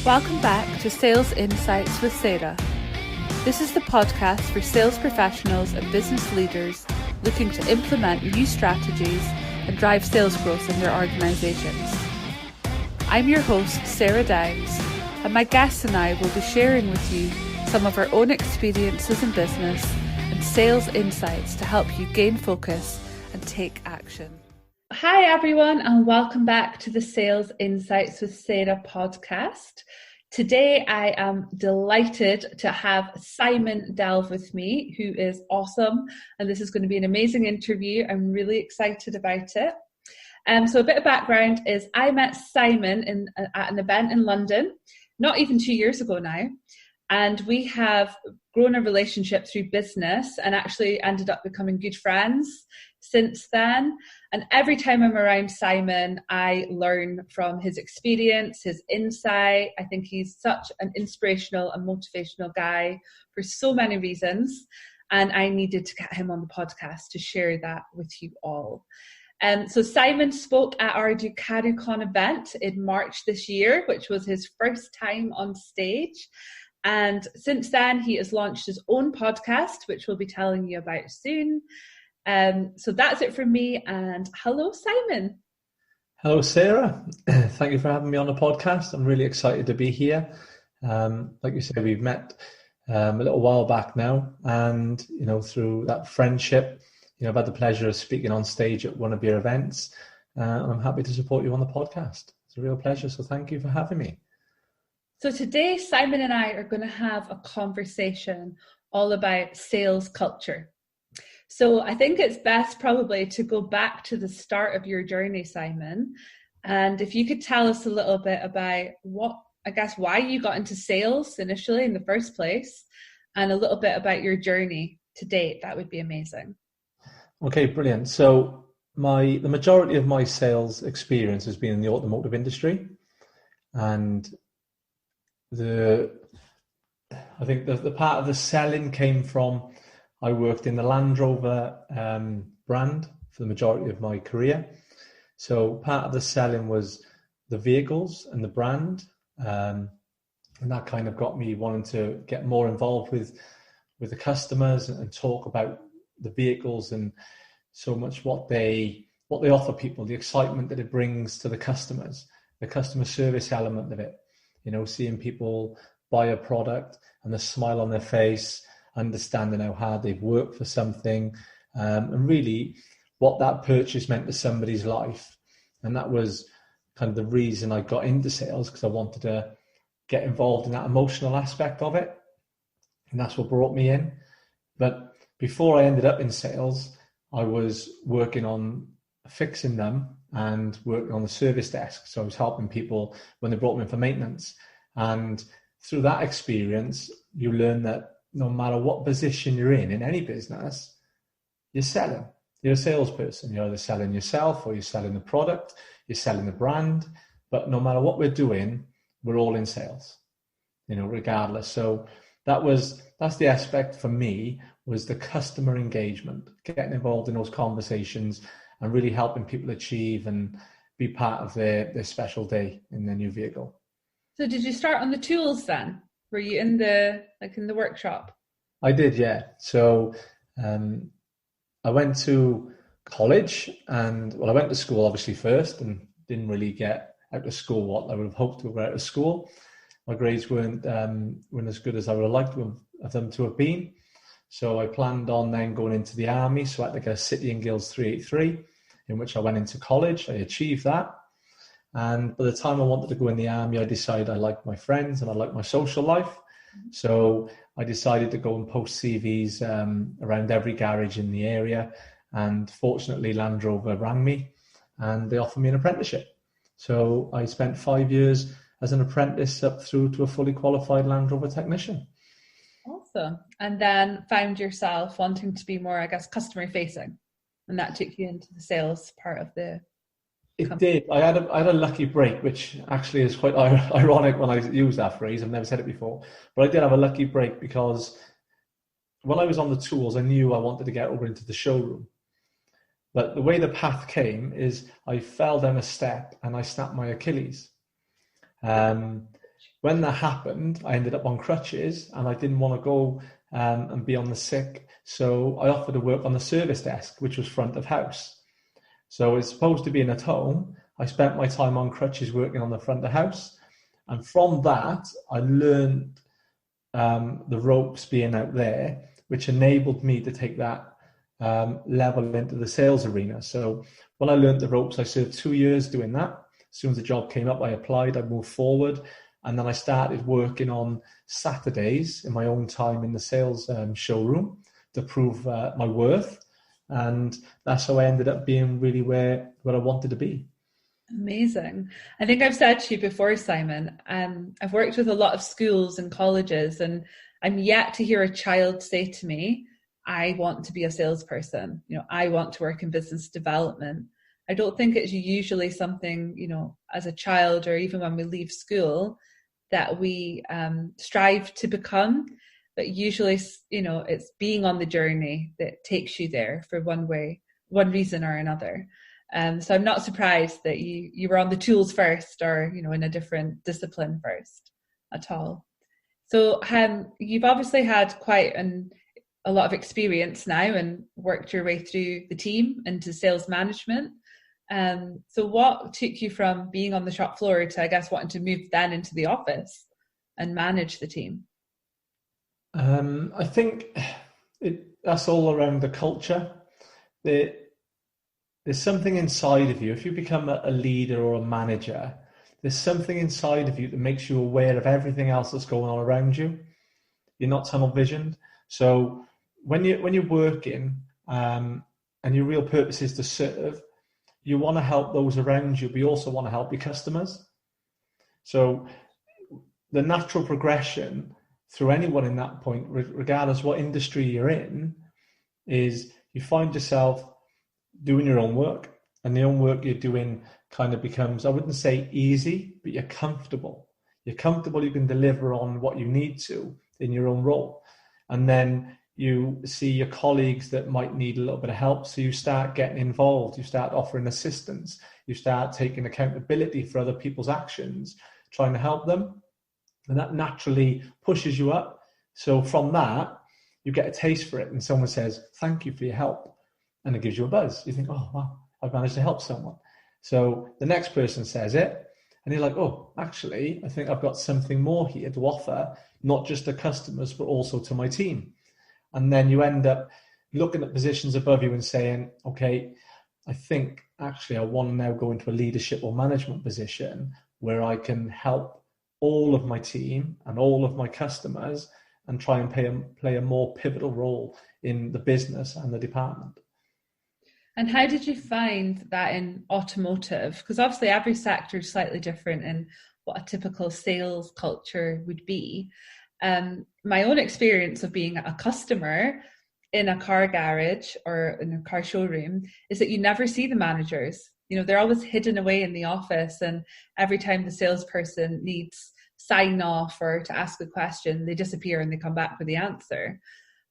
Welcome back to Sales Insights with Sarah. This is the podcast for sales professionals and business leaders looking to implement new strategies and drive sales growth in their organisations. I'm your host, Sarah Downs, and my guests and I will be sharing with you some of our own experiences in business and sales insights to help you gain focus and take action. Hi everyone, and welcome back to the Sales Insights with Sarah podcast. Today I am delighted to have Simon Delve with me, who is awesome, and this is going to be an amazing interview. I'm really excited about it. So a bit of background is I met Simon at an event in London, not even 2 years ago now, and we have grown a relationship through business and actually ended up becoming good friends since then. And every time I'm around Simon, I learn from his experience, his insight. I think he's such an inspirational and motivational guy for so many reasons. And I needed to get him on the podcast to share that with you all. So Simon spoke at our DucatiCon event in March this year, which was his first time on stage. And since then, he has launched his own podcast, which we'll be telling you about soon. So that's it from me, and hello, Simon. Hello, Sarah. Thank you for having me on the podcast. I'm really excited to be here. Like you said, we've met a little while back now, and through that friendship, I've had the pleasure of speaking on stage at one of your events. I'm happy to support you on the podcast. It's a real pleasure, so thank you for having me. So today, Simon and I are going to have a conversation all about sales culture. So I think it's best probably to go back to the start of your journey, Simon. And if you could tell us a little bit about why you got into sales initially in the first place, and a little bit about your journey to date, that would be amazing. Okay, brilliant. So the majority of my sales experience has been in the automotive industry. And I think the part of the selling came from, I worked in the Land Rover brand for the majority of my career. So part of the selling was the vehicles and the brand. And that kind of got me wanting to get more involved with the customers and talk about the vehicles and so much what they offer people, the excitement that it brings to the customers, the customer service element of it. Seeing people buy a product and the smile on their face, understanding how hard they've worked for something, and really what that purchase meant to somebody's life. And that was kind of the reason I got into sales, because I wanted to get involved in that emotional aspect of it. And that's what brought me in. But before I ended up in sales, I was working on fixing them and working on the service desk. So I was helping people when they brought me in for maintenance. And through that experience, you learn that no matter what position you're in any business, you're selling. You're a salesperson. You're either selling yourself or you're selling the product, you're selling the brand. But no matter what we're doing, we're all in sales, regardless. So that's the aspect for me, was the customer engagement, getting involved in those conversations and really helping people achieve and be part of their special day in their new vehicle. So did you start on the tools then? Were you in the workshop? I did, yeah. So I went to college I went to school obviously first and didn't really get out of school what I would have hoped to get out of school. My grades weren't as good as I would have liked them to have been. So I planned on then going into the army. So I had to get a City and Guilds 383, in which I went into college. I achieved that. And by the time I wanted to go in the army, I decided I liked my friends and I liked my social life. So I decided to go and post CVs around every garage in the area. And fortunately, Land Rover rang me and they offered me an apprenticeship. So I spent 5 years as an apprentice up through to a fully qualified Land Rover technician. Awesome. And then found yourself wanting to be more, customer facing. And that took you into the sales part of the company. It did. I had a lucky break, which actually is quite ironic when I use that phrase. I've never said it before. But I did have a lucky break because when I was on the tools, I knew I wanted to get over into the showroom. But the way the path came is I fell down a step and I snapped my Achilles. when that happened, I ended up on crutches and I didn't want to go and be on the sick. So I offered to work on the service desk, which was front of house. So it's supposed to be in at home. I spent my time on crutches working on the front of house. And from that, I learned the ropes being out there, which enabled me to take that level into the sales arena. So when I learned the ropes, I served 2 years doing that. As soon as the job came up, I applied, I moved forward. And then I started working on Saturdays in my own time in the sales showroom to prove my worth. And that's how I ended up being really where I wanted to be. Amazing. I think I've said to you before, Simon, I've worked with a lot of schools and colleges, and I'm yet to hear a child say to me, I want to be a salesperson. I want to work in business development. I don't think it's usually something, as a child or even when we leave school that we strive to become. But usually, it's being on the journey that takes you there for one reason or another. So I'm not surprised that you were on the tools first, or in a different discipline first at all. So you've obviously had quite a lot of experience now and worked your way through the team into sales management. So what took you from being on the shop floor to, I guess, wanting to move then into the office and manage the team? I think that's all around the culture. There's something inside of you. If you become a leader or a manager, there's something inside of you that makes you aware of everything else that's going on around you. You're not tunnel visioned. So when you're working and your real purpose is to serve, you want to help those around you, but you also want to help your customers. So the natural progression through anyone in that point, regardless what industry you're in, is you find yourself doing your own work, and the own work you're doing kind of becomes, I wouldn't say easy, but you're comfortable. You can deliver on what you need to in your own role. And then you see your colleagues that might need a little bit of help. So you start getting involved, you start offering assistance, you start taking accountability for other people's actions, trying to help them. And that naturally pushes you up. So from that, you get a taste for it. And someone says, thank you for your help. And it gives you a buzz. You think, oh, wow, I've managed to help someone. So the next person says it, and you're like, oh, actually, I think I've got something more here to offer, not just to customers, but also to my team. And then you end up looking at positions above you and saying, okay, I think actually I want to now go into a leadership or management position where I can help all of my team and all of my customers and try and play a more pivotal role in the business and the department. And how did you find that in automotive? Because obviously every sector is slightly different in what a typical sales culture would be. My own experience of being a customer in a car garage or in a car showroom is that you never see the managers. They're always hidden away in the office, and every time the salesperson needs sign off or to ask a question, they disappear and they come back with the answer.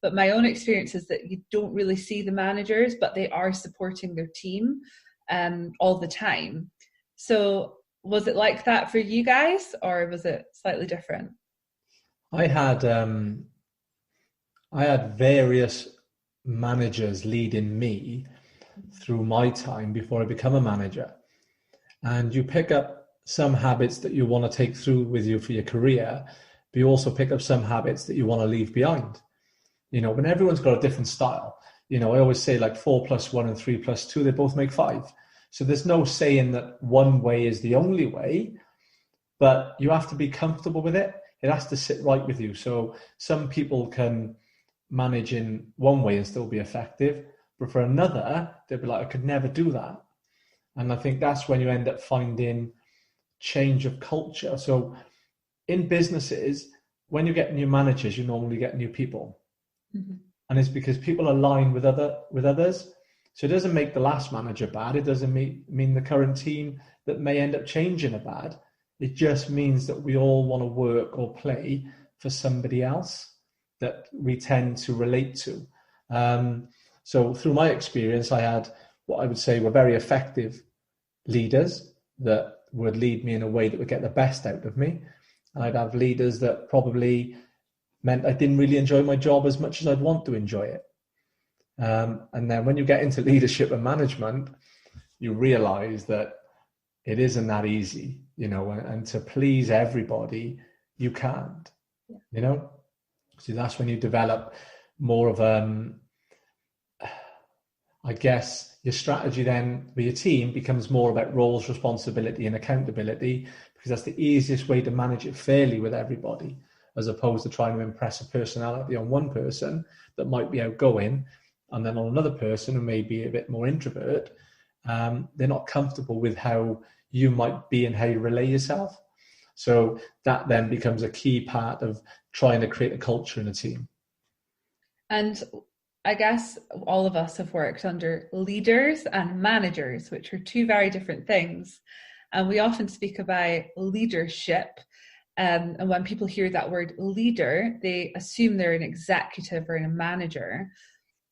But my own experience is that you don't really see the managers, but they are supporting their team all the time. So was it like that for you guys, or was it slightly different? I had various managers leading me through my time before I become a manager. And you pick up some habits that you want to take through with you for your career, but you also pick up some habits that you want to leave behind. When everyone's got a different style, I always say like 4 + 1 and 3 + 2, they both make 5. So there's no saying that one way is the only way, but you have to be comfortable with it. It has to sit right with you. So some people can manage in one way and still be effective, but for another, they'll be like, I could never do that. And I think that's when you end up finding change of culture. So in businesses, when you get new managers, you normally get new people. Mm-hmm. And it's because people align with others. So it doesn't make the last manager bad. It doesn't mean the current team that may end up changing are bad. It just means that we all want to work or play for somebody else that we tend to relate to. So through my experience, I had what I would say were very effective leaders that would lead me in a way that would get the best out of me. And I'd have leaders that probably meant I didn't really enjoy my job as much as I'd want to enjoy it. And then when you get into leadership and management, you realize that it isn't that easy, and to please everybody, you can't, So that's when you develop more of, I guess, your strategy then with your team becomes more about roles, responsibility, and accountability, because that's the easiest way to manage it fairly with everybody, as opposed to trying to impress a personality on one person that might be outgoing, and then on another person who may be a bit more introvert. They're not comfortable with how you might be and how you relay yourself. So that then becomes a key part of trying to create a culture in a team. And I guess all of us have worked under leaders and managers, which are two very different things. And we often speak about leadership. And when people hear that word leader, they assume they're an executive or a manager.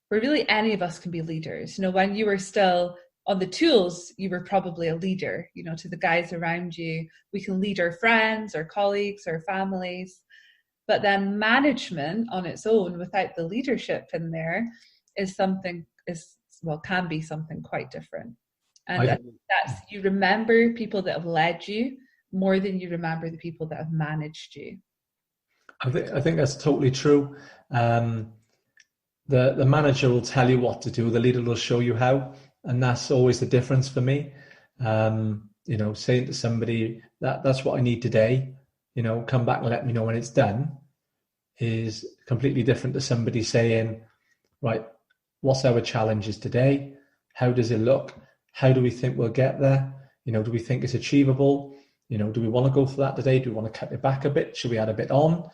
But really, any of us can be leaders. When you were still on the tools, you were probably a leader, to the guys around you. We can lead our friends, our colleagues, our families. But then management on its own, without the leadership in there, can be something quite different. And that's, you remember people that have led you more than you remember the people that have managed you. I think that's totally true. The manager will tell you what to do. The leader will show you how. And that's always the difference for me. Saying to somebody that's what I need today, come back and let me know when it's done, is completely different to somebody saying, right, what's our challenges today? How does it look? How do we think we'll get there? Do we think it's achievable? Do we want to go for that today? Do we want to cut it back a bit? Should we add a bit on?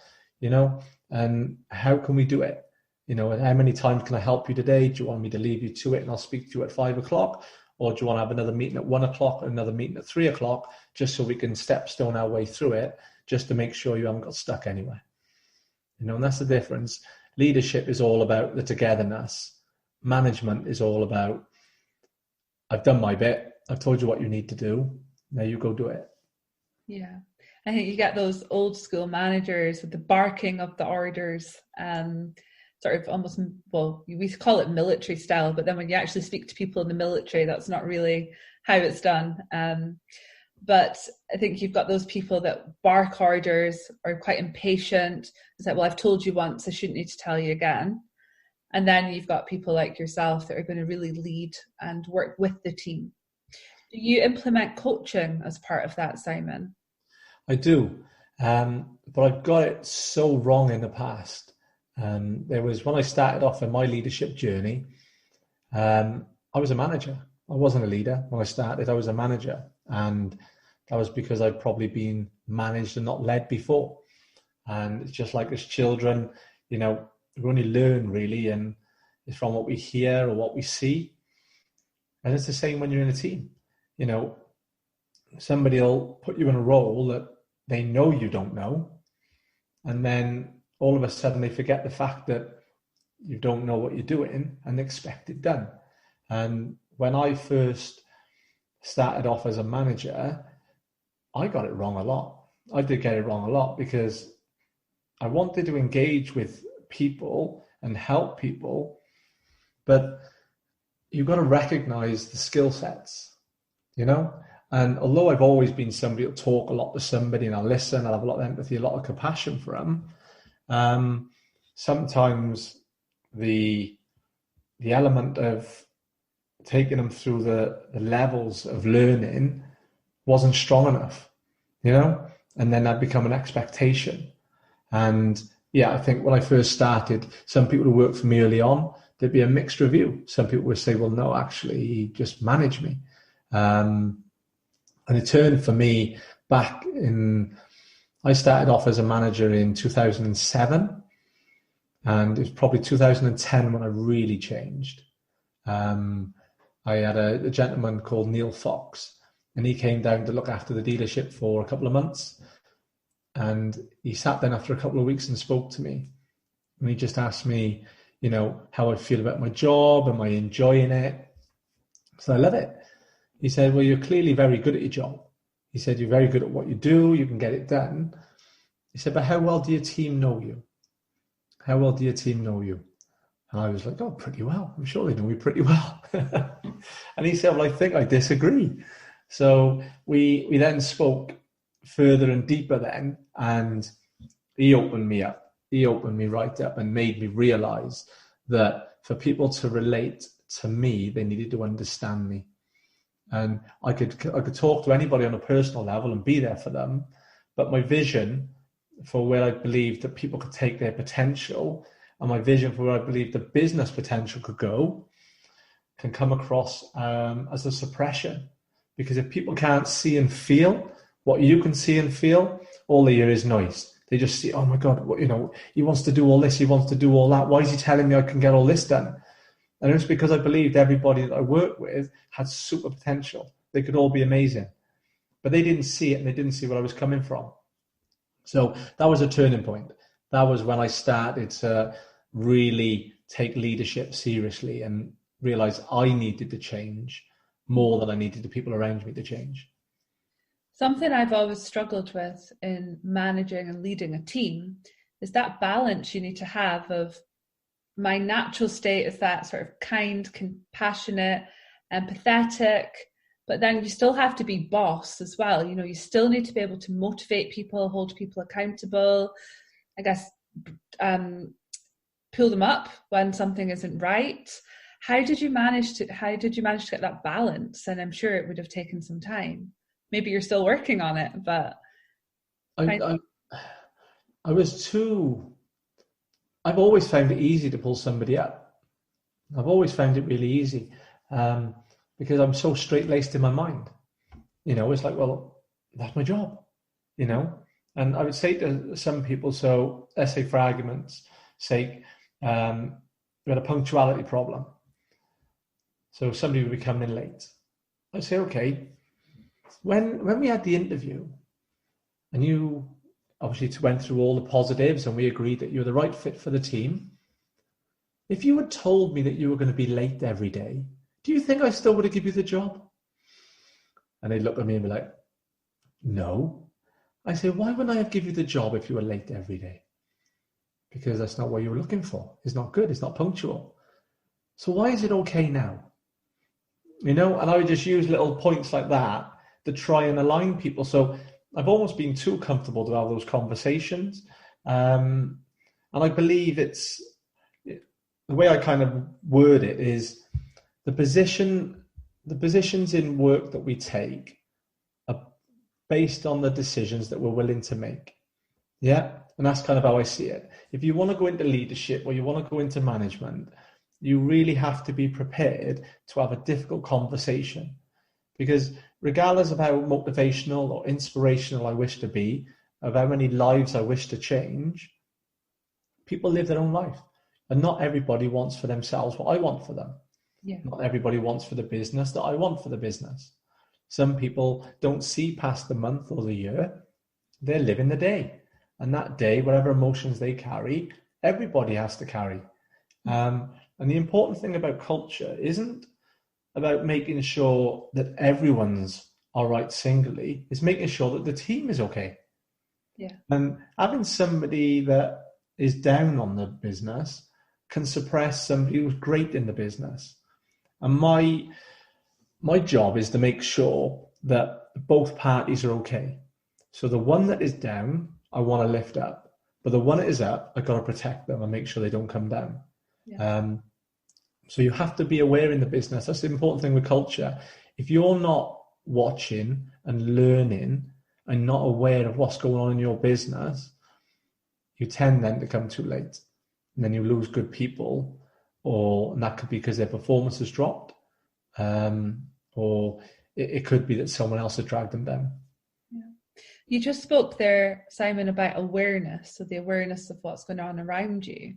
And how can we do it? And how many times can I help you today? Do you want me to leave you to it and I'll speak to you at 5 o'clock? Or do you want to have another meeting at 1 o'clock, another meeting at 3 o'clock, just so we can stepstone our way through it, just to make sure you haven't got stuck anywhere? And that's the difference. Leadership is all about the togetherness. Management is all about, I've done my bit. I've told you what you need to do. Now you go do it. Yeah. I think you get those old school managers with the barking of the orders, sort of almost, we call it military style, but then when you actually speak to people in the military, that's not really how it's done. But I think you've got those people that bark orders, are quite impatient. It's like, well, I've told you once, I shouldn't need to tell you again. And then you've got people like yourself that are going to really lead and work with the team. Do you implement coaching as part of that, Simon? I do, but I've got it so wrong in the past. There was, when I started off in my leadership journey, I was a manager. I wasn't a leader when I started. I was a manager, and that was because I'd probably been managed and not led before. And it's just like as children, we only learn really, and it's from what we hear or what we see. And it's the same when you're in a team. Somebody will put you in a role that they know you don't know, and then all of a sudden they forget the fact that you don't know what you're doing and expect it done. And when I first started off as a manager, I got it wrong a lot. I did get it wrong a lot because I wanted to engage with people and help people, but you've got to recognize the skill sets, And although I've always been somebody who'll talk a lot to somebody and I'll listen, I'll have a lot of empathy, a lot of compassion for them, sometimes the element of taking them through the levels of learning wasn't strong enough, and then that become an expectation. And I think when I first started, some people who worked for me early on, there'd be a mixed review. Some people would say, well, no, actually, he just managed me. And it turned for me back I started off as a manager in 2007, and it was probably 2010 when I really changed. I had a gentleman called Neil Fox, and he came down to look after the dealership for a couple of months. And he sat down after a couple of weeks and spoke to me. And he just asked me, how I feel about my job. Am I enjoying it? So I love it. He said, well, you're clearly very good at your job. He said, you're very good at what you do. You can get it done. He said, but how well do your team know you? How well do your team know you? And I was like, oh, pretty well. I'm sure they know me pretty well. And he said, well, I think I disagree. So we then spoke further and deeper then, and he opened me up. He opened me right up and made me realize that for people to relate to me, they needed to understand me. And I could talk to anybody on a personal level and be there for them. But my vision for where I believed that people could take their potential, and my vision for where I believe the business potential could go, can come across as a suppression. Because if people can't see and feel what you can see and feel, all they hear is noise. They just see, oh my God, he wants to do all this, he wants to do all that. Why is he telling me I can get all this done? And it's because I believed everybody that I worked with had super potential. They could all be amazing. But they didn't see it, and they didn't see where I was coming from. So that was a turning point. That was when I started to really take leadership seriously and realize I needed to change more than I needed the people around me to change. Something I've always struggled with in managing and leading a team is that balance you need to have of my natural state is that sort of kind, compassionate, empathetic, but then you still have to be boss as well. You still need to be able to motivate people, hold people accountable, I guess, pull them up when something isn't right. How did you manage to get that balance? And I'm sure it would have taken some time. Maybe you're still working on it, but I've always found it easy to pull somebody up. I've always found it really easy because I'm so straight-laced in my mind. It's like, well, that's my job, And I would say to some people, so let's say for argument's sake, we had a punctuality problem. So somebody would be coming in late. I'd say, okay, when we had the interview and you obviously went through all the positives and we agreed that you're the right fit for the team, if you had told me that you were going to be late every day, do you think I still would have given you the job? And they'd look at me and be like, no. I say, why wouldn't I have given you the job if you were late every day? Because that's not what you were looking for. It's not good. It's not punctual. So why is it okay now? And I would just use little points like that to try and align people. So I've almost been too comfortable to have those conversations. And I believe the way I kind of word it is the positions in work that we take are based on the decisions that we're willing to make. Yeah. And that's kind of how I see it. If you want to go into leadership or you want to go into management, you really have to be prepared to have a difficult conversation. Because regardless of how motivational or inspirational I wish to be, of how many lives I wish to change, people live their own life. And not everybody wants for themselves what I want for them. Yeah. Not everybody wants for the business that I want for the business. Some people don't see past the month or the year. They're living the day. And that day, whatever emotions they carry, everybody has to carry. And the important thing about culture isn't about making sure that everyone's all right singly. It's making sure that the team is okay. Yeah. And having somebody that is down on the business can suppress somebody who's great in the business. And my job is to make sure that both parties are okay. So the one that is down, I want to lift up. But the one that is up, I've got to protect them and make sure they don't come down. Yeah. So you have to be aware in the business. That's the important thing with culture. If you're not watching and learning and not aware of what's going on in your business, you tend then to come too late. And then you lose good people, and that could be because their performance has dropped, or it could be that someone else has dragged them down. Yeah. You just spoke there, Simon, about awareness, so the awareness of what's going on around you.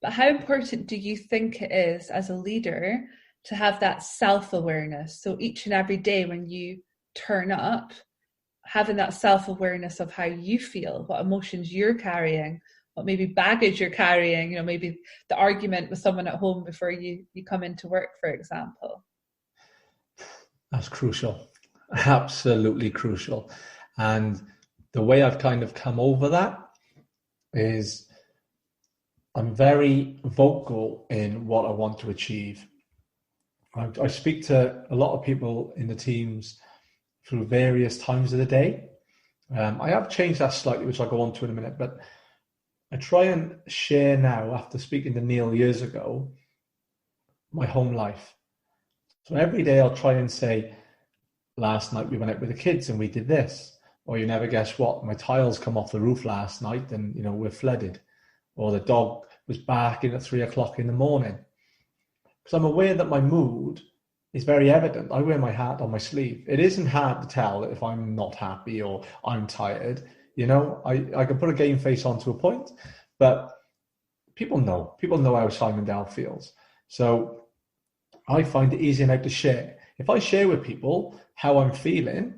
But how important do you think it is as a leader to have that self-awareness? So each and every day when you turn up, having that self-awareness of how you feel, what emotions you're carrying, what maybe baggage you're carrying, maybe the argument with someone at home before you come into work, for example. That's crucial. Absolutely crucial. And the way I've kind of come over that is I'm very vocal in what I want to achieve. I speak to a lot of people in the teams through various times of the day. I have changed that slightly, which I'll go on to in a minute, but I try and share now, after speaking to Neil years ago, my home life. So every day I'll try and say, last night we went out with the kids and we did this. Or you never guess what, my tiles come off the roof last night and, we're flooded. Or the dog was barking at 3:00 in the morning. Because I'm aware that my mood is very evident. I wear my heart on my sleeve. It isn't hard to tell if I'm not happy or I'm tired. I can put a game face on to a point, but people know how Simon Dell feels. So I find it easy enough to share. If I share with people how I'm feeling,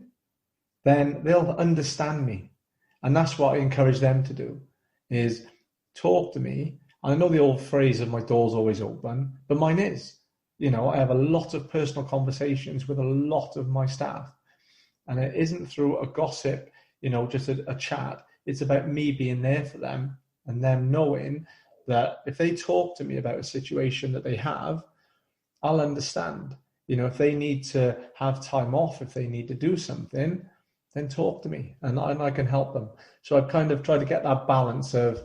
then they'll understand me. And that's what I encourage them to do, is talk to me. I know the old phrase of my door's always open, but mine is. I have a lot of personal conversations with a lot of my staff. And it isn't through a gossip, just a chat. It's about me being there for them and them knowing that if they talk to me about a situation that they have, I'll understand. If they need to have time off, if they need to do something, then talk to me and I can help them. So I've kind of tried to get that balance of,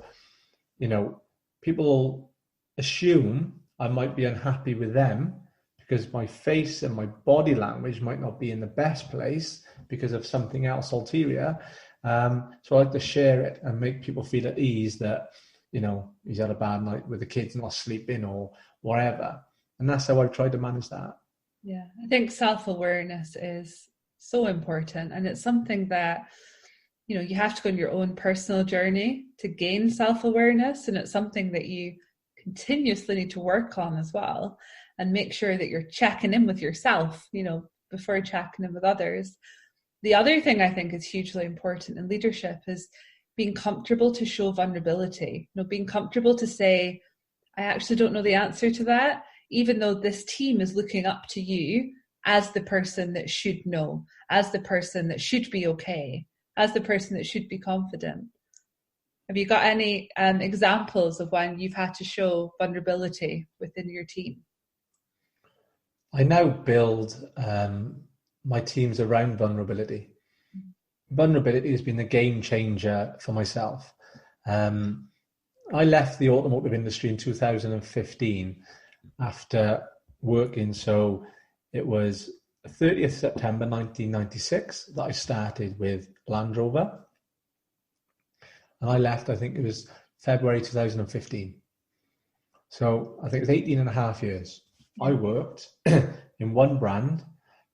people assume I might be unhappy with them because my face and my body language might not be in the best place because of something else ulterior. So I like to share it and make people feel at ease that, he's had a bad night with the kids not sleeping or whatever. And that's how I've tried to manage that. Yeah, I think self-awareness is so important. And it's something that, you have to go on your own personal journey to gain self-awareness. And it's something that you continuously need to work on as well, and make sure that you're checking in with yourself, before checking in with others. The other thing I think is hugely important in leadership is being comfortable to show vulnerability, being comfortable to say, I actually don't know the answer to that, even though this team is looking up to you as the person that should know, as the person that should be okay, as the person that should be confident. Have you got any examples of when you've had to show vulnerability within your team? I now build my teams around vulnerability. Vulnerability has been a game changer for myself. I left the automotive industry in 2015 after working. So it was 30th September 1996 that I started with Land Rover. And I left, I think it was February 2015. So I think it was 18 and a half years. I worked in one brand,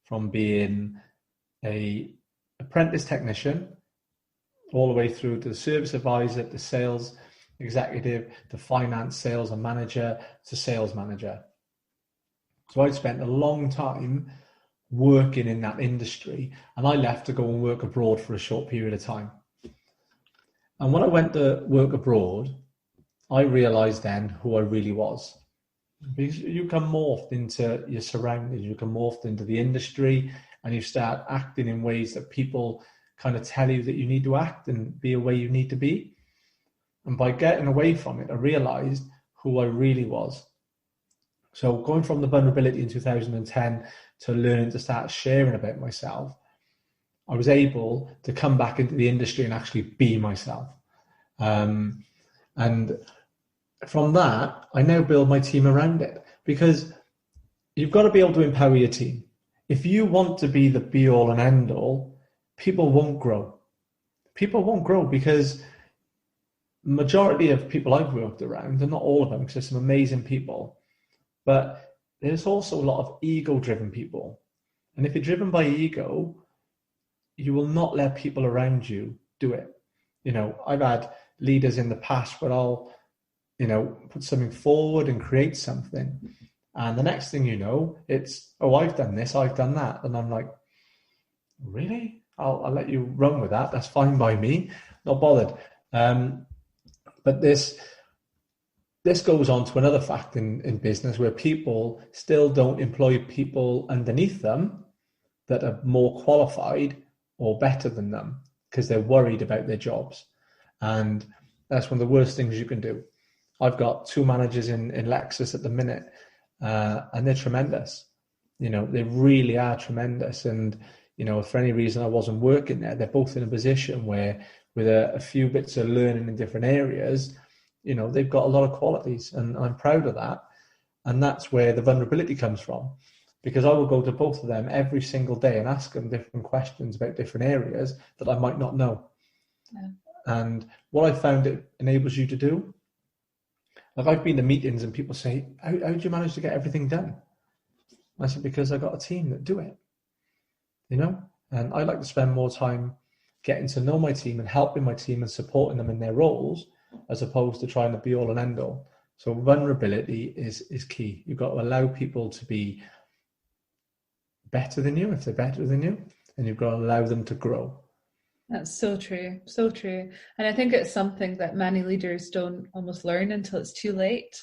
from being a apprentice technician all the way through to the service advisor, to sales executive, to finance sales and manager, to sales manager. So I'd spent a long time working in that industry, and I left to go and work abroad for a short period of time. And when I went to work abroad, I realized then who I really was. Because you can morph into your surroundings, you can morph into the industry, and you start acting in ways that people kind of tell you that you need to act and be a way you need to be. And by getting away from it, I realized who I really was. So going from the vulnerability in 2010 to learning to start sharing about myself, I was able to come back into the industry and actually be myself. And from that, I now build my team around it, because you've got to be able to empower your team. If you want to be the be all and end all, people won't grow. People won't grow because majority of people I've worked around, and not all of them, because there's some amazing people, but there's also a lot of ego-driven people. And if you're driven by ego, you will not let people around you do it. I've had leaders in the past where I'll, put something forward and create something. And the next thing you know, it's, oh, I've done this, I've done that. And I'm like, really? I'll let you run with that. That's fine by me. Not bothered. But this goes on to another fact in business, where people still don't employ people underneath them that are more qualified or better than them. because they're worried about their jobs. And that's one of the worst things you can do. I've got 2 managers in Lexus at the minute, and they're tremendous. They really are tremendous. And, if for any reason I wasn't working there, they're both in a position where with a few bits of learning in different areas, they've got a lot of qualities, and I'm proud of that. And that's where the vulnerability comes from, because I will go to both of them every single day and ask them different questions about different areas that I might not know. Yeah. And what I found it enables you to do, like I've been to meetings and people say, how did you manage to get everything done? I said, because I got a team that do it, and I like to spend more time getting to know my team and helping my team and supporting them in their roles, as opposed to trying to be all and end all. So vulnerability is key. You've got to allow people to be better than you if they're better than you, and you've got to allow them to grow. That's so true, so true. And I think it's something that many leaders don't almost learn until it's too late.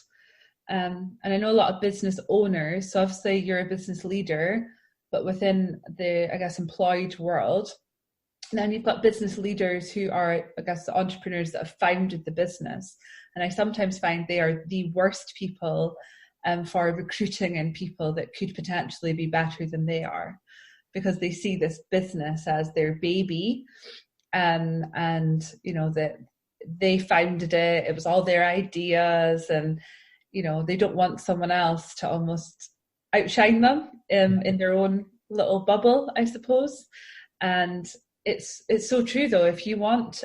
And I know a lot of business owners, so obviously you're a business leader, but within the, employed world, then you've got business leaders who are, the entrepreneurs that have founded the business. And I sometimes find they are the worst people for recruiting in people that could potentially be better than they are, because they see this business as their baby, and that they founded it. It was all their ideas, and they don't want someone else to almost outshine them in their own little bubble, I suppose. And it's so true, though. If you want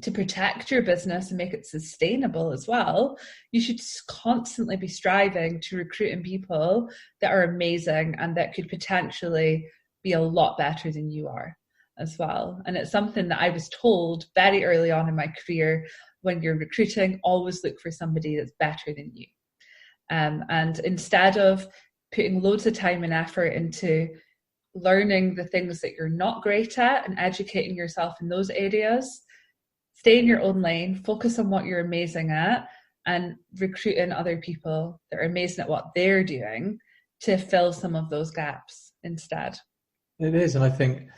to protect your business and make it sustainable as well, you should constantly be striving to recruit in people that are amazing and that could potentially be a lot better than you are as well. And it's something that I was told very early on in my career: when you're recruiting, always look for somebody that's better than you. And instead of putting loads of time and effort into learning the things that you're not great at and educating yourself in those areas, stay in your own lane, focus on what you're amazing at, and recruit in other people that are amazing at what they're doing to fill some of those gaps instead. It is. And I think,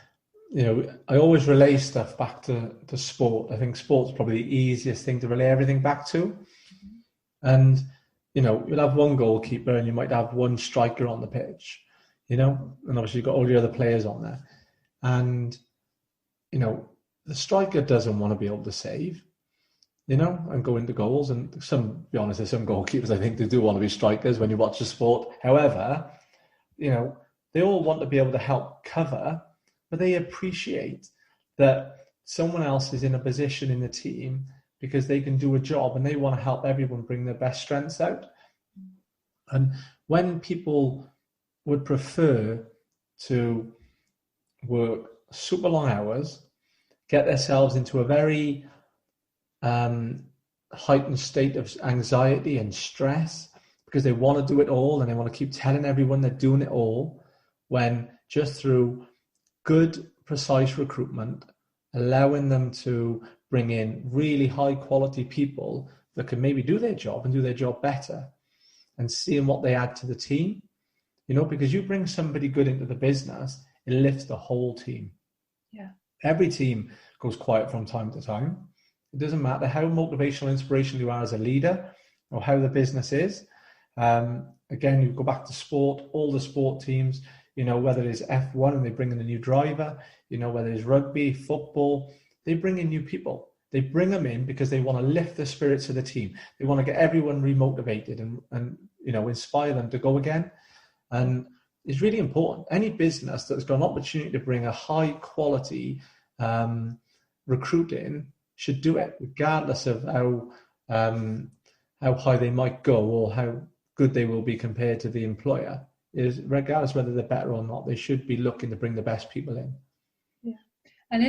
I always relay stuff back to sport. I think sport's probably the easiest thing to relay everything back to. Mm-hmm. And, you'll have one goalkeeper and you might have one striker on the pitch, and obviously you've got all your other players on there. And, the striker doesn't want to be able to save, and go into goals. And there's some goalkeepers, I think, they do want to be strikers when you watch the sport. However, they all want to be able to help cover, but they appreciate that someone else is in a position in the team because they can do a job, and they want to help everyone bring their best strengths out. And when people would prefer to work super long hours, get themselves into a very heightened state of anxiety and stress because they want to do it all and they want to keep telling everyone they're doing it all, when just through good, precise recruitment, allowing them to bring in really high quality people that can maybe do their job and do their job better, and seeing what they add to the team, because you bring somebody good into the business, it lifts the whole team. Yeah. Every team goes quiet from time to time. It doesn't matter how motivational, inspirational you are as a leader or how the business is. Again, you go back to sport, all the sport teams, whether it's F1 and they bring in a new driver, whether it's rugby, football, they bring in new people. They bring them in because they want to lift the spirits of the team. They want to get everyone remotivated and inspire them to go again. And it's really important. Any business that's got an opportunity to bring a high quality recruit in should do it, regardless of how high they might go or how good they will be compared to the employer. Regardless whether they're better or not, they should be looking to bring the best people in. Yeah. And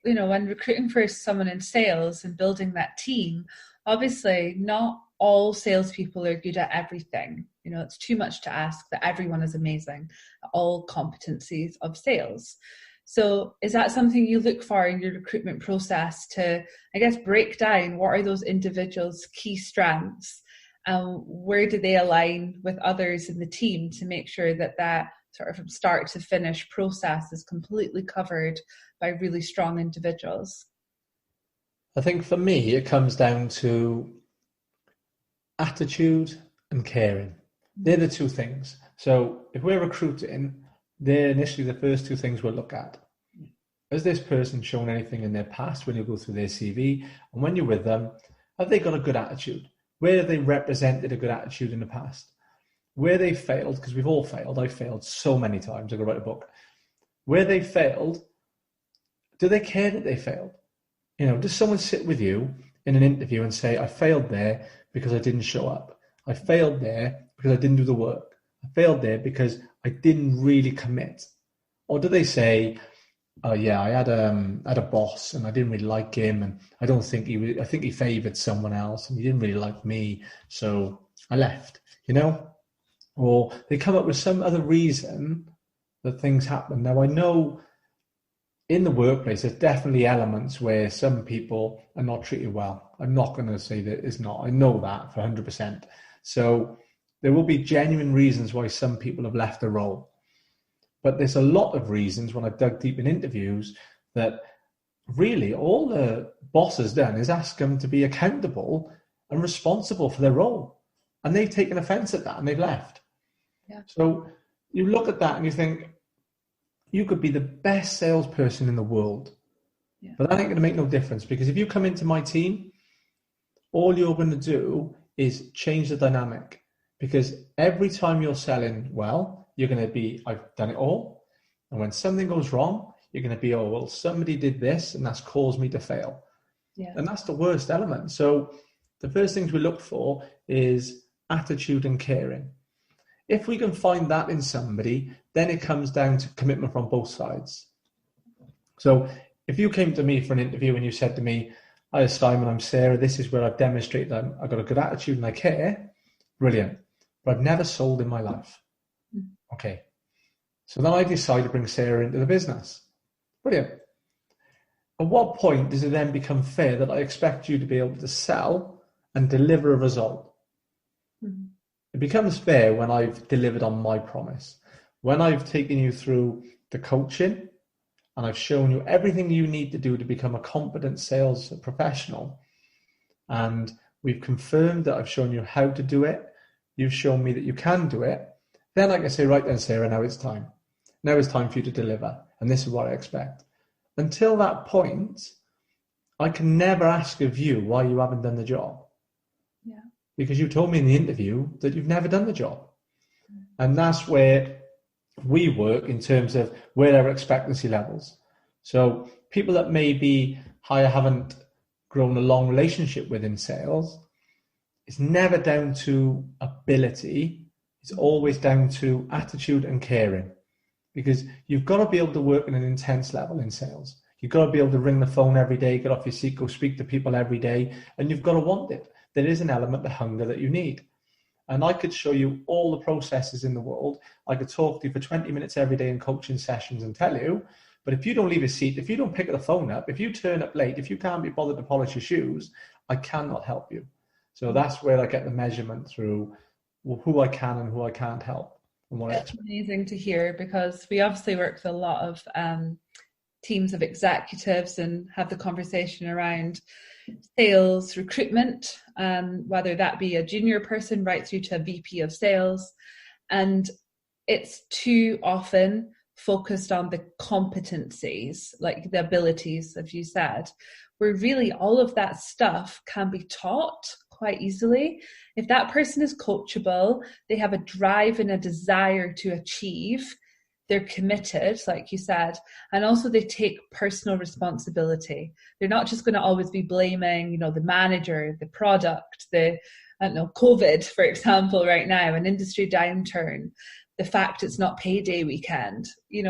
when recruiting for someone in sales and building that team, obviously not all salespeople are good at everything. It's too much to ask that everyone is amazing at all competencies of sales. So is that something you look for in your recruitment process to, break down what are those individuals' key strengths? Where do they align with others in the team to make sure that sort of from start to finish process is completely covered by really strong individuals? I think for me, it comes down to attitude and caring. They're the two things. So if we're recruiting, they're initially the first two things we'll look at. Has this person shown anything in their past when you go through their CV? And when you're with them, have they got a good attitude? Where have they represented a good attitude in the past? Where they failed, because we've all failed. I failed so many times. I could write a book. Where they failed, do they care that they failed? You know, does someone sit with you in an interview and say, I failed there because I didn't show up. I failed there because I didn't do the work. I failed there because I didn't really commit. Or do they say, oh yeah, I had a boss and I didn't really like him, and I think he favored someone else and he didn't really like me, so I left, you know? Or they come up with some other reason that things happen. Now I know in the workplace, there's definitely elements where some people are not treated well. I'm not going to say that it's not. I know that for 100%. So there will be genuine reasons why some people have left a role. But there's a lot of reasons when I've dug deep in interviews that really all the boss has done is ask them to be accountable and responsible for their role. And they've taken offense at that and they've left. Yeah. So you look at that and you think, you could be the best salesperson in the world, but that ain't going to make no difference, because if you come into my team, all you're going to do is change the dynamic, because every time you're selling well, you're going to be, I've done it all. And when something goes wrong, you're going to be, oh, well, somebody did this and that's caused me to fail. Yeah. And that's the worst element. So the first things we look for is attitude and caring. If we can find that in somebody, then it comes down to commitment from both sides. So if you came to me for an interview and you said to me, hi, Simon, I'm Sarah, this is where I've demonstrated that I've got a good attitude and I care, brilliant. But I've never sold in my life. Okay. So then I decide to bring Sarah into the business. Brilliant. At what point does it then become fair that I expect you to be able to sell and deliver a result? Mm-hmm. It becomes fair when I've delivered on my promise, when I've taken you through the coaching and I've shown you everything you need to do to become a competent sales professional, and we've confirmed that I've shown you how to do it, you've shown me that you can do it, then I can say, right then, Sarah, now it's time. Now it's time for you to deliver, and this is what I expect. Until that point, I can never ask of you why you haven't done the job. Yeah. Because you told me in the interview that you've never done the job. And that's where we work in terms of where our expectancy levels. So people that maybe I haven't grown a long relationship with in sales, it's never down to ability. It's always down to attitude and caring. Because you've got to be able to work at an intense level in sales. You've got to be able to ring the phone every day, get off your seat, go speak to people every day, and you've got to want it. There is an element of hunger that you need. And I could show you all the processes in the world. I could talk to you for 20 minutes every day in coaching sessions and tell you, but if you don't leave a seat, if you don't pick the phone up, if you turn up late, if you can't be bothered to polish your shoes, I cannot help you. So that's where I get the measurement through who I can and who I can't help. It's amazing to hear, because we obviously work with a lot of teams of executives and have the conversation around sales recruitment, whether that be a junior person right through to a VP of sales. And it's too often focused on the competencies, like the abilities, as you said, where really all of that stuff can be taught quite easily. If that person is coachable, they have a drive and a desire to achieve, they're committed, like you said, and also they take personal responsibility. They're not just going to always be blaming, the manager, the product, COVID, for example, right now, an industry downturn, the fact it's not payday weekend.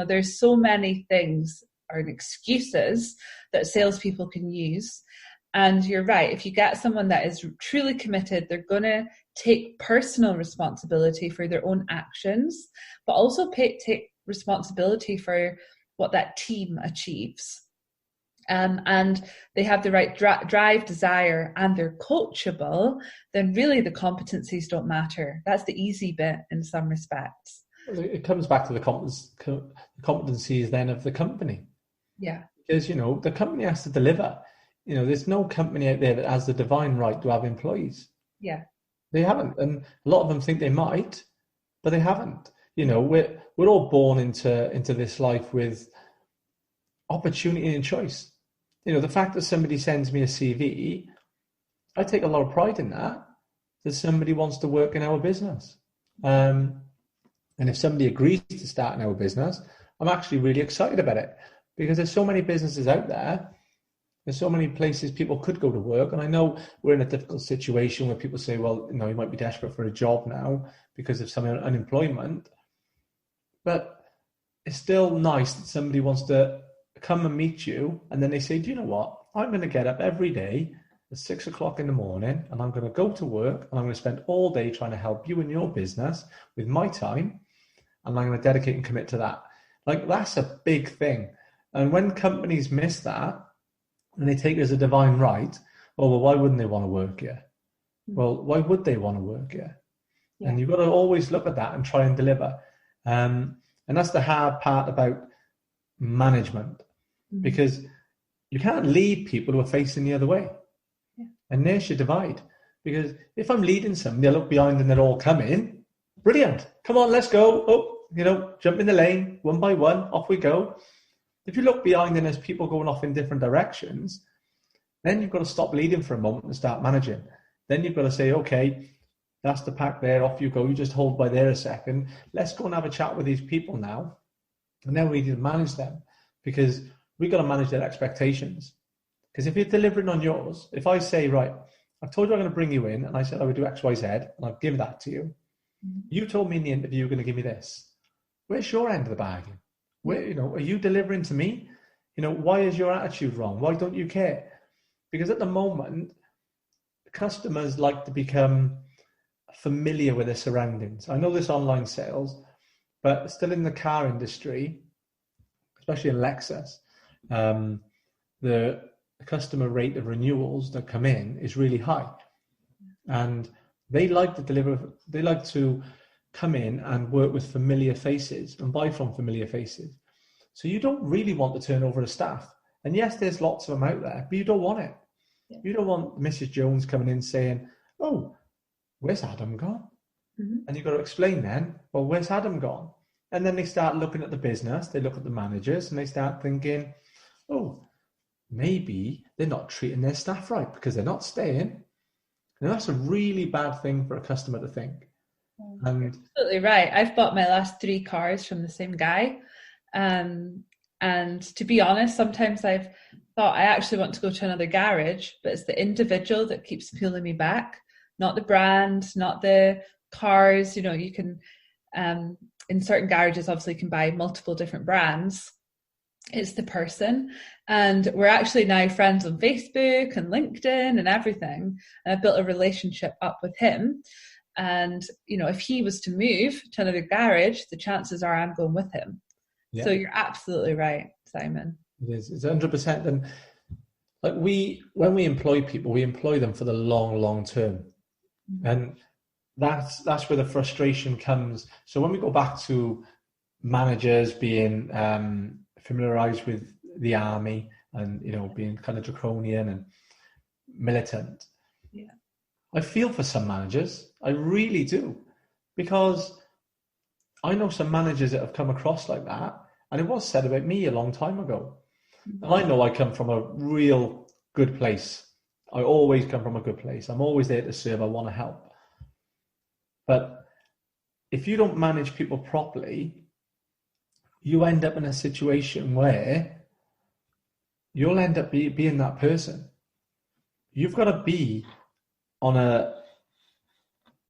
There's so many things or excuses that salespeople can use. And you're right, if you get someone that is truly committed, they're going to take personal responsibility for their own actions, but also take responsibility for what that team achieves. And they have the right drive, desire, and they're coachable, then really the competencies don't matter. That's the easy bit in some respects. It comes back to the competencies then of the company. Yeah. Because, the company has to deliver. There's no company out there that has the divine right to have employees. Yeah. They haven't. And a lot of them think they might, but they haven't. We're all born into this life with opportunity and choice. The fact that somebody sends me a CV, I take a lot of pride in that somebody wants to work in our business. And if somebody agrees to start in our business, I'm actually really excited about it, because there's so many businesses out there. There's so many places people could go to work. And I know we're in a difficult situation where people say, well, you might be desperate for a job now because of some unemployment. But it's still nice that somebody wants to come and meet you. And then they say, do you know what? I'm going to get up every day at 6 o'clock in the morning, and I'm going to go to work, and I'm going to spend all day trying to help you in your business with my time. And I'm going to dedicate and commit to that. Like, that's a big thing. And when companies miss that, and they take it as a divine right, oh, well, why wouldn't they want to work here? Well, why would they want to work here? Yeah. And you've got to always look at that and try and deliver. And that's the hard part about management, because you can't lead people who are facing the other way. Yeah. And there's your divide. Because if I'm leading somebody, I look behind and they're all coming, brilliant. Come on, let's go. Oh, jump in the lane, one by one, off we go. If you look behind and there's people going off in different directions, then you've got to stop leading for a moment and start managing. Then you've got to say, okay, that's the pack there, off you go. You just hold by there a second. Let's go and have a chat with these people now. And then we need to manage them, because we've got to manage their expectations. Because if you're delivering on yours, if I say, right, I've told you I'm going to bring you in, and I said I would do X, Y, Z, and I've given that to you. You told me in the interview you're going to give me this. Where's your end of the bargain? Where, are you delivering to me? Why is your attitude wrong? Why don't you care? Because at the moment, customers like to become familiar with their surroundings. I know this online sales, but still in the car industry, especially in Lexus, the customer rate of renewals that come in is really high. And they like to come in and work with familiar faces and buy from familiar faces. So you don't really want to turn over the staff. And yes, there's lots of them out there, but you don't want it. Yeah. You don't want Mrs. Jones coming in saying, oh, where's Adam gone? And you've got to explain then, well, where's Adam gone? And then they start looking at the business, they look at the managers, and they start thinking, oh, maybe they're not treating their staff right because they're not staying. And that's a really bad thing for a customer to think. And you're absolutely right. I've bought my last 3 cars from the same guy. And to be honest, sometimes I've thought I actually want to go to another garage, but it's the individual that keeps pulling me back, not the brand, not the cars. You can, in certain garages, obviously you can buy multiple different brands. It's the person. And we're actually now friends on Facebook and LinkedIn and everything. And I've built a relationship up with him. And, if he was to move to another garage, the chances are I'm going with him. Yeah. So you're absolutely right, Simon. It is. It's 100%. And like when we employ people, we employ them for the long, long term. And that's where the frustration comes. So when we go back to managers being familiarized with the army and, being kind of draconian and militant, I feel for some managers. I really do. Because I know some managers that have come across like that, and it was said about me a long time ago. And I know I come from a real good place. I always come from a good place. I'm always there to serve. I want to help. But if you don't manage people properly, you end up in a situation where you'll end up being that person. You've got to be on a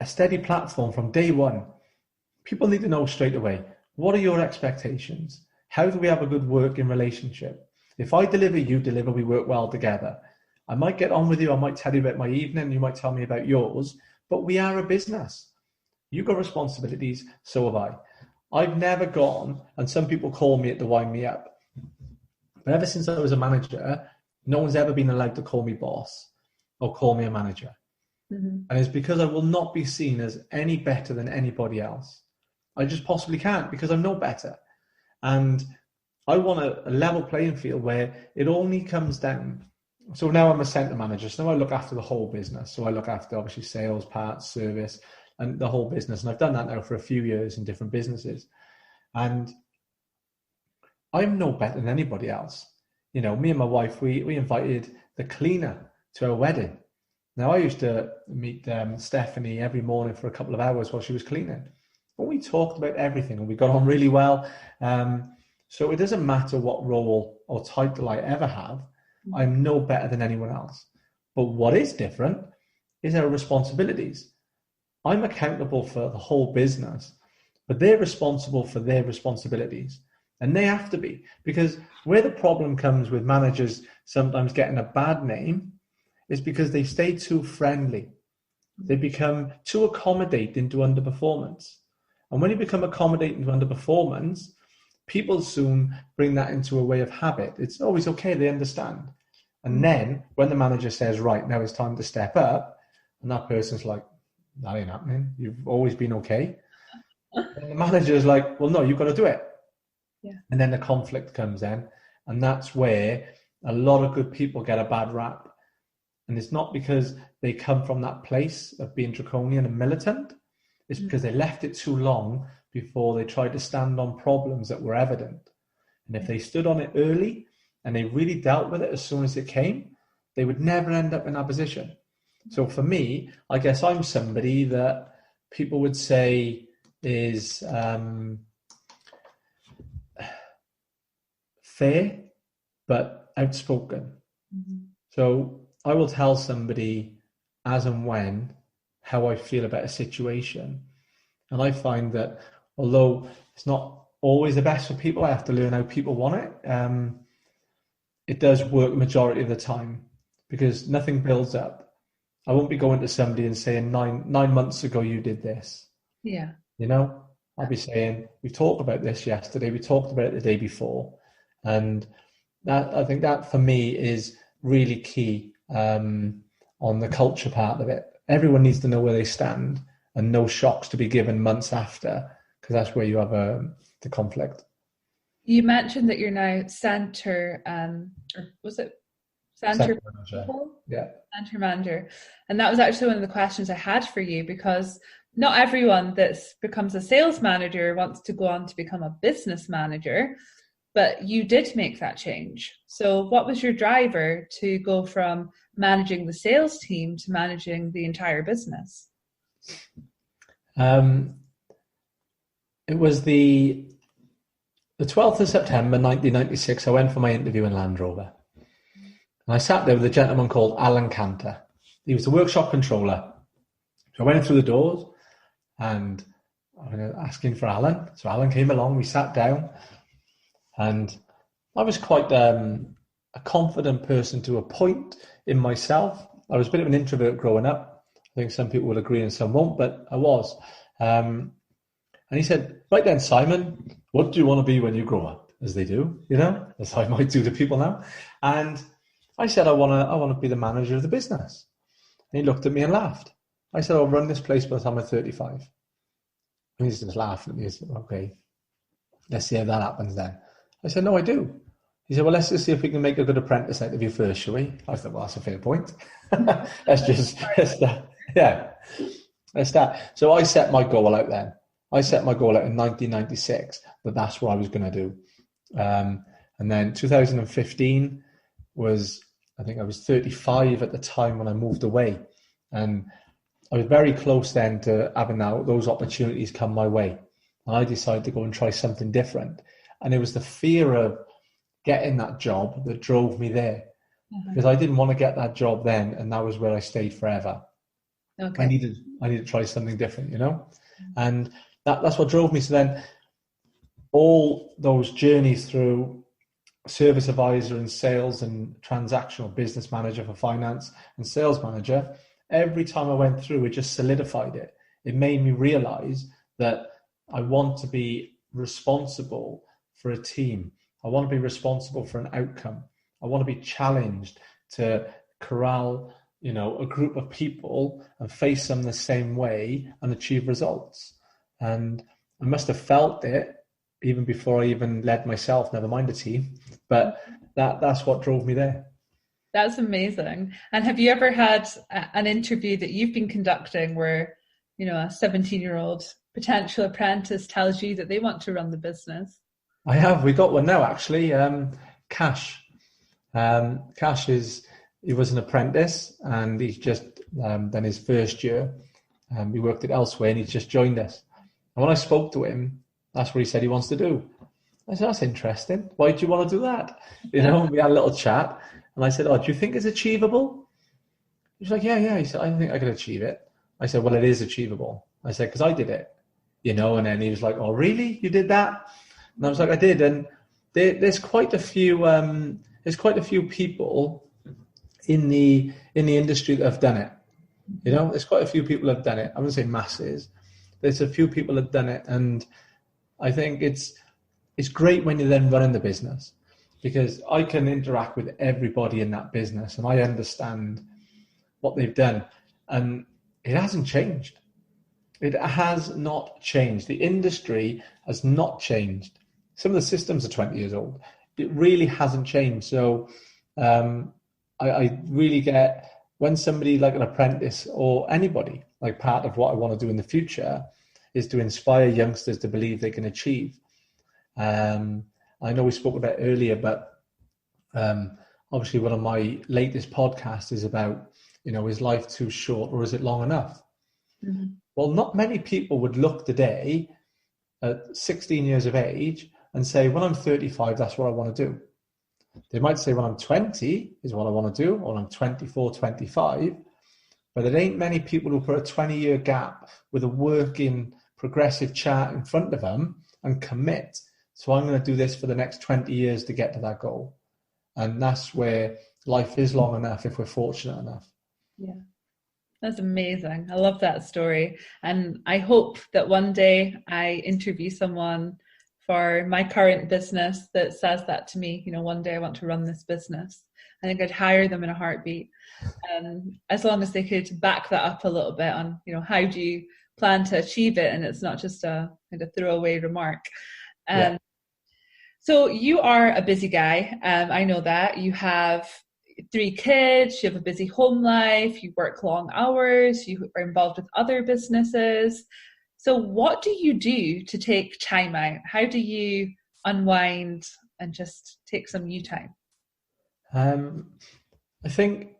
steady platform from day one. People need to know straight away, what are your expectations? How do we have a good working relationship? If I deliver, you deliver, we work well together. I might get on with you. I might tell you about my evening. You might tell me about yours, but we are a business. You've got responsibilities. So have I. I've never gone, and some people call me it to wind me up. But ever since I was a manager, no one's ever been allowed to call me boss or call me a manager. And it's because I will not be seen as any better than anybody else. I just possibly can't because I'm no better. And I want a level playing field where it only comes down. So now I'm a centre manager. So now I look after the whole business. So I look after obviously sales, parts, service, and the whole business. And I've done that now for a few years in different businesses. And I'm no better than anybody else. You know, me and my wife, we invited the cleaner to our wedding. Now, I used to meet Stephanie every morning for a couple of hours while she was cleaning. But we talked about everything and we got on really well. So it doesn't matter what role or title I ever have. I'm no better than anyone else. But what is different is our responsibilities. I'm accountable for the whole business, but they're responsible for their responsibilities. And they have to be, because where the problem comes with managers sometimes getting a bad name is because they stay too friendly. They become too accommodating to underperformance. And when you become accommodating to underperformance, people soon bring that into a way of habit. It's always okay, they understand. And then when the manager says, right, now it's time to step up, and that person's like, that ain't happening. You've always been okay. And the manager is like, well, no, you've got to do it. Yeah. And then the conflict comes in. And that's where a lot of good people get a bad rap. And it's not because they come from that place of being draconian and militant. It's because they left it too long before they tried to stand on problems that were evident. And if they stood on it early and they really dealt with it as soon as it came, they would never end up in that position. So for me, I guess I'm somebody that people would say is fair, but outspoken. So I will tell somebody as and when how I feel about a situation. And I find that although it's not always the best for people, I have to learn how people want it. It does work majority of the time because nothing builds up. I won't be going to somebody and saying 9 months ago you did this. Yeah. You know, I'll be saying, we talked about this yesterday, we talked about it the day before. And that, I think that for me is really key on the culture part of it. Everyone needs to know where they stand and no shocks to be given months after, because that's where you have the conflict. You mentioned that you're now centre, or was it centre manager? Yeah. Centre manager. And that was actually one of the questions I had for you, because not everyone that becomes a sales manager wants to go on to become a business manager, but you did make that change. So what was your driver to go from managing the sales team to managing the entire business? It was the 12th of September 1996. I went for my interview in Land Rover. And I sat there with a gentleman called Alan Cantor. He was the workshop controller. So I went through the doors and I was asking for Alan. So Alan came along, we sat down, and I was quite a confident person to a point in myself. I was a bit of an introvert growing up. I think some people will agree and some won't, but I was. And he said, right then, Simon, what do you want to be when you grow up? As they do, you know, as I might do to people now. And I said, I want to be the manager of the business. And he looked at me and laughed. I said, I'll run this place by the time I'm 35. And he's just laughing at me. He said, okay, let's see how that happens then. I said, no, I do. He said, well, let's just see if we can make a good apprentice out of you first, shall we? I thought, well, that's a fair point. Let's start. So I set my goal out then. I set my goal out in 1996, that that's what I was going to do. And then 2015 was, I think I was 35 at the time when I moved away. And I was very close then to having now those opportunities come my way. And I decided to go and try something different. And it was the fear of getting that job that drove me there. Because I didn't want to get that job then, and that was where I stayed forever. Okay. I needed to try something different, you know? And that's what drove me. So then all those journeys through service advisor and sales and transactional business manager for finance and sales manager, every time I went through, it just solidified it. It made me realize that I want to be responsible for a team. I want to be responsible for an outcome. I want to be challenged to corral, you know, a group of people and face them the same way and achieve results. And I must have felt it even before I even led myself, never mind a team. But that's what drove me there. That's amazing. And have you ever had an interview that you've been conducting where, a 17-year-old potential apprentice tells you that they want to run the business? I have. We got one now, actually. Cash. Cash he was an apprentice, and he's just done his first year. He worked it elsewhere, and he's just joined us. And when I spoke to him, that's what he said he wants to do. I said, that's interesting. Why do you want to do that? We had a little chat, and I said, oh, do you think it's achievable? He's like, yeah. He said, I think I can achieve it. I said, well, it is achievable. I said, because I did it, and then he was like, oh, really? You did that? And I was like, I did. And there's quite a few people in the industry that have done it. There's quite a few people that have done it. I wouldn't say masses. There's a few people that have done it, and I think it's great when you're then running the business, because I can interact with everybody in that business and I understand what they've done, and it hasn't changed. It has not changed. The industry has not changed. Some of the systems are 20 years old. It really hasn't changed. So I really get when somebody like an apprentice or anybody, like part of what I want to do in the future is to inspire youngsters to believe they can achieve. I know we spoke about it earlier, but obviously one of my latest podcasts is about, is life too short or is it long enough? Mm-hmm. Well, not many people would look today at 16 years of age and say, when I'm 35, that's what I want to do. They might say when I'm 20 is what I want to do, or when I'm 24, 25, but there ain't many people who put a 20-year gap with a working progressive chart in front of them and commit. So I'm going to do this for the next 20 years to get to that goal. And that's where life is long enough if we're fortunate enough. Yeah, that's amazing. I love that story. And I hope that one day I interview someone for my current business that says that to me, one day I want to run this business. I think I'd hire them in a heartbeat. As long as they could back that up a little bit on, how do you plan to achieve it? And it's not just a kind of throwaway remark. Yeah. So you are a busy guy. I know that. You have 3 kids, you have a busy home life, you work long hours, you are involved with other businesses. So what do you do to take time out? How do you unwind and just take some you time? I think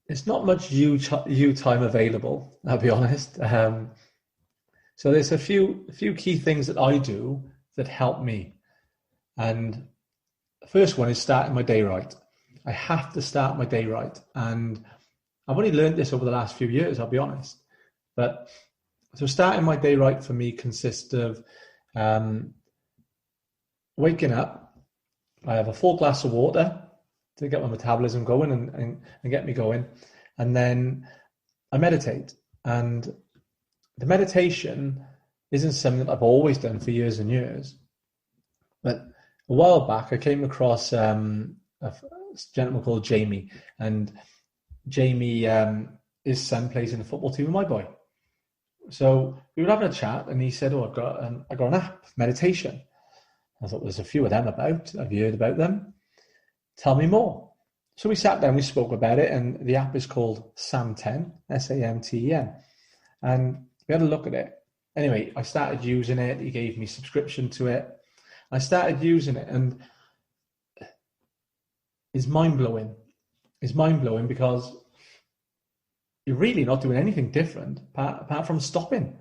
there's not much you time available, I'll be honest. So there's a few key things that I do that help me. And the first one is starting my day right. I have to start my day right. And I've only learned this over the last few years, I'll be honest. But so starting my day right for me consists of waking up. I have a full glass of water to get my metabolism going and get me going. And then I meditate. And the meditation isn't something that I've always done for years and years. But a while back, I came across a gentleman called Jamie. And Jamie, his son plays in the football team with my boy. So we were having a chat and he said, I got an app, meditation. I thought there's a few of them about. Have you heard about them? Tell me more. So we sat down, we spoke about it, and the app is called SAMTEN, SAMTEN. And we had a look at it. Anyway, I started using it. He gave me subscription to it. I started using it and it's mind-blowing. It's mind-blowing because you're really not doing anything different apart from stopping.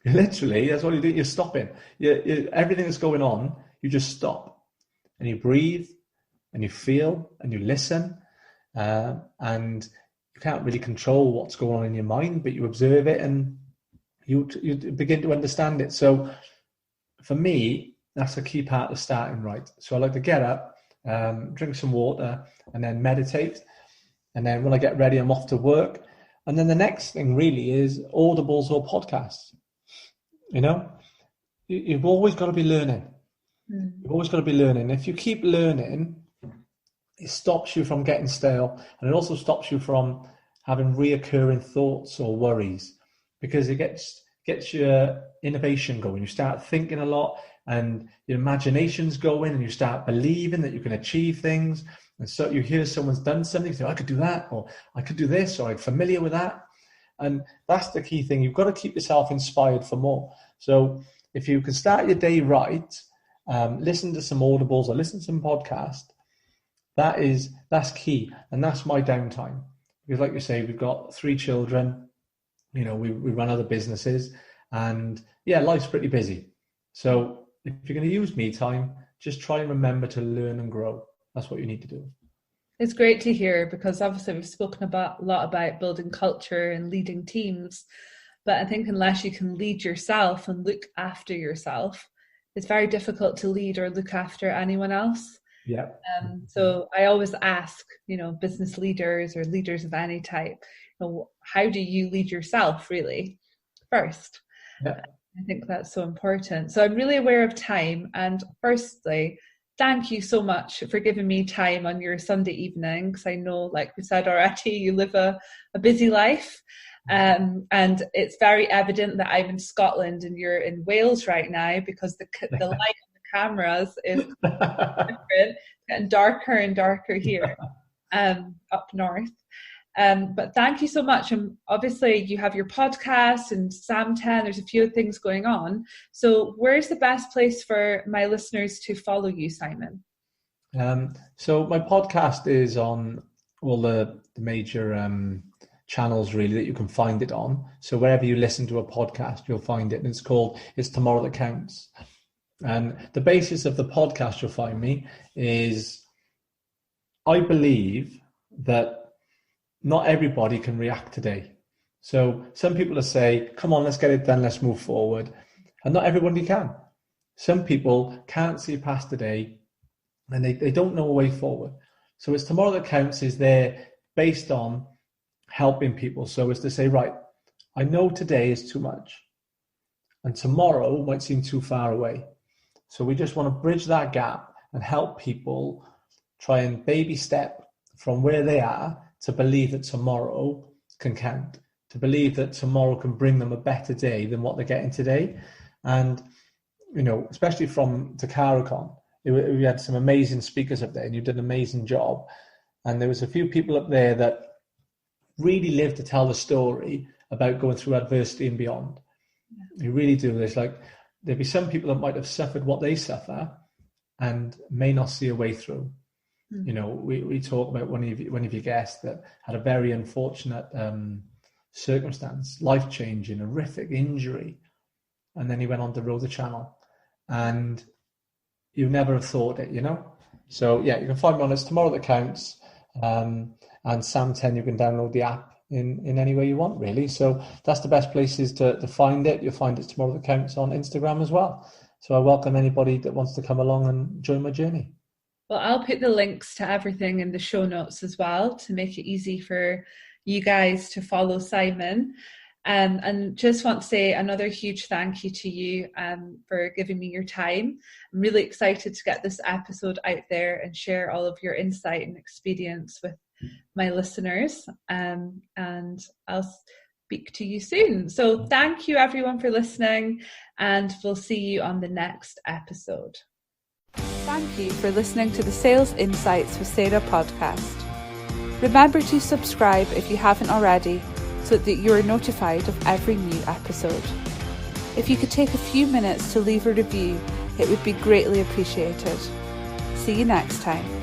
Literally, that's what you're doing. You're stopping. Everything that's going on, you just stop and you breathe and you feel and you listen. And you can't really control what's going on in your mind, but you observe it and you begin to understand it. So for me, that's a key part of starting right. So I like to get up, drink some water and then meditate. And then when I get ready, I'm off to work. And then the next thing really is audibles or podcasts. You've always got to be learning. You've always got to be learning. If you keep learning, it stops you from getting stale. And it also stops you from having reoccurring thoughts or worries, because it gets gets your innovation going. You start thinking a lot and your imagination's going and you start believing that you can achieve things. And so you hear someone's done something, you say, I could do that, or I could do this, or I'm familiar with that. And that's the key thing. You've got to keep yourself inspired for more. So if you can start your day right, listen to some audibles or listen to some podcasts, that's key. And that's my downtime. Because like you say, we've got 3 children, we run other businesses, and life's pretty busy. So if you're going to use me time, just try and remember to learn and grow. That's what you need to do. It's great to hear, because obviously we've spoken a lot about building culture and leading teams. But I think unless you can lead yourself and look after yourself, it's very difficult to lead or look after anyone else. Yeah. So I always ask, business leaders or leaders of any type, how do you lead yourself really first? Yeah. I think that's so important. So I'm really aware of time. And firstly, thank you so much for giving me time on your Sunday evening, because I know, like we said already, you live a busy life. And it's very evident that I'm in Scotland and you're in Wales right now, because the light on the cameras is different, getting darker and darker here up north. But thank you so much. And obviously you have your podcast and Sam 10, there's a few things going on. So where's the best place for my listeners to follow you, Simon? So my podcast is on all the major channels really that you can find it on. So wherever you listen to a podcast, you'll find it. And it's Tomorrow That Counts. And the basis of the podcast you'll find me is, I believe that not everybody can react today. So some people will say, come on, let's get it done, let's move forward. And not everybody can. Some people can't see past today and they don't know a way forward. So it's Tomorrow That Counts is there based on helping people. So it's to say, right, I know today is too much and tomorrow might seem too far away. So we just want to bridge that gap and help people try and baby step from where they are to believe that tomorrow can count, to believe that tomorrow can bring them a better day than what they're getting today. And, especially from TakaraCon, we had some amazing speakers up there and you did an amazing job. And there was a few people up there that really lived to tell the story about going through adversity and beyond. You really do. There'd be some people that might have suffered what they suffer and may not see a way through. We talk about one of your guests that had a very unfortunate circumstance, life-changing, horrific injury, and then he went on to row the channel, and you never have thought it, So you can find me on It's Tomorrow That Counts, and Sam 10. You can download the app in any way you want, really. So that's the best places to find it. You'll find It's Tomorrow That Counts on Instagram as well. So I welcome anybody that wants to come along and join my journey. Well, I'll put the links to everything in the show notes as well to make it easy for you guys to follow Simon. And just want to say another huge thank you to you for giving me your time. I'm really excited to get this episode out there and share all of your insight and experience with my listeners. And I'll speak to you soon. So thank you everyone for listening, and we'll see you on the next episode. Thank you for listening to the Sales Insights with Sarah podcast. Remember to subscribe if you haven't already, so that you are notified of every new episode. If you could take a few minutes to leave a review, it would be greatly appreciated. See you next time.